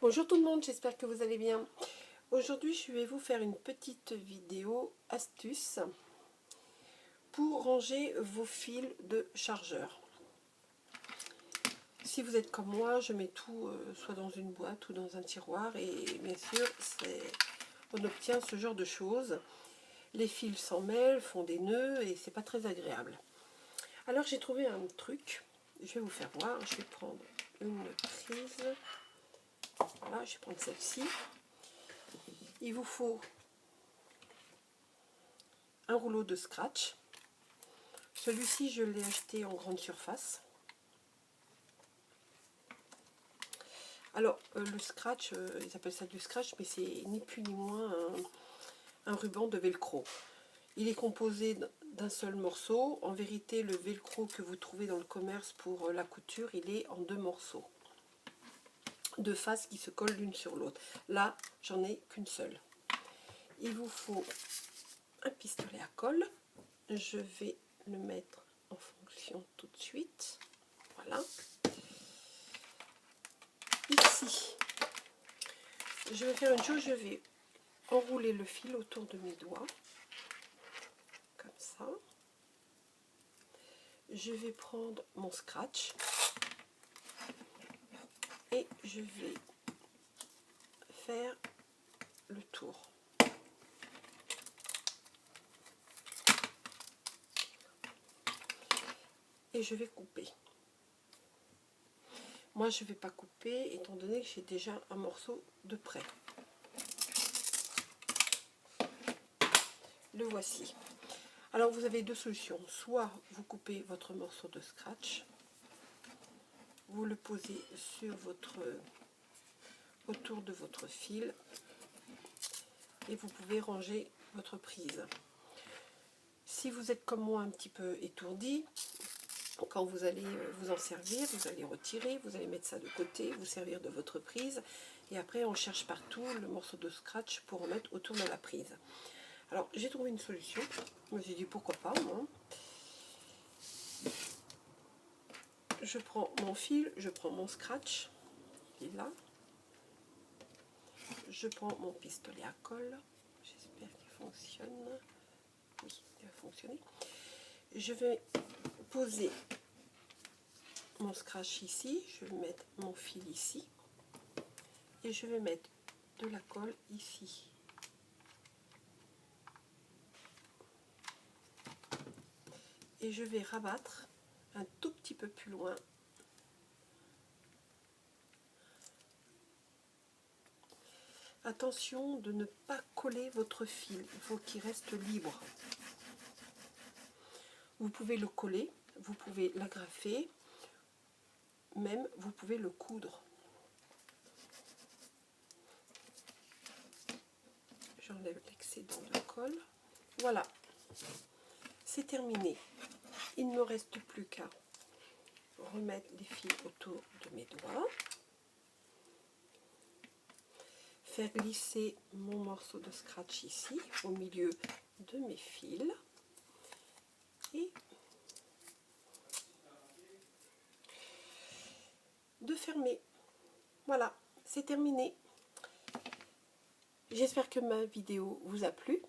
Bonjour tout le monde, j'espère que vous allez bien. Aujourd'hui, je vais vous faire une petite vidéo astuce pour ranger vos fils de chargeur. Si vous êtes comme moi, je mets tout soit dans une boîte ou dans un tiroir et bien sûr, on obtient ce genre de choses. Les fils s'en mêlent, font des nœuds et c'est pas très agréable. Alors j'ai trouvé un truc, je vais vous faire voir. Je vais prendre une prise, voilà, je vais prendre celle-ci. Il vous faut un rouleau de scratch. Celui-ci, je l'ai acheté en grande surface. Alors, le scratch, ils appellent ça du scratch, mais c'est ni plus ni moins un ruban de velcro. Il est composé d'un seul morceau. En vérité, le velcro que vous trouvez dans le commerce pour la couture, il est en deux morceaux. Deux faces qui se collent l'une sur l'autre. Là, j'en ai qu'une seule. Il vous faut un pistolet à colle. Je vais le mettre en fonction tout de suite. Voilà. Ici, je vais faire une chose, je vais enrouler le fil autour de mes doigts, comme ça. Je vais prendre mon scratch et je vais faire le tour. Et je vais couper. Moi, je ne vais pas couper étant donné que j'ai déjà un morceau de près. Le voici. Alors, vous avez deux solutions. Soit vous coupez votre morceau de scratch, vous le posez sur autour de votre fil et vous pouvez ranger votre prise. Si vous êtes comme moi un petit peu étourdi, quand vous allez vous en servir, vous allez retirer, vous allez mettre ça de côté, vous servir de votre prise et après on cherche partout le morceau de scratch pour en mettre autour de la prise. Alors j'ai trouvé une solution, je me suis dit pourquoi pas moi. Je prends mon fil, je prends mon scratch, il est là. Je prends mon pistolet à colle, j'espère qu'il fonctionne. Oui, il va fonctionner. Je vais poser mon scratch ici, je vais mettre mon fil ici et je vais mettre de la colle ici. Et je vais rabattre un tout petit peu plus loin. Attention de ne pas coller votre fil, il faut qu'il reste libre. Vous pouvez le coller, vous pouvez l'agrafer, même vous pouvez le coudre. J'enlève l'excédent de colle. Voilà, c'est terminé. Il ne me reste plus qu'à remettre les fils autour de mes doigts, faire glisser mon morceau de scratch ici au milieu de mes fils et de fermer. Voilà, c'est terminé. J'espère que ma vidéo vous a plu.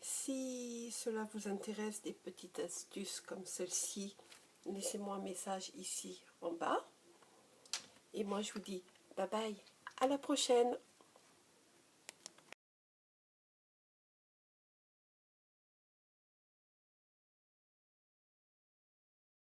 Si cela vous intéresse, des petites astuces comme celle-ci, laissez-moi un message ici en bas. Et moi je vous dis bye bye, à la prochaine.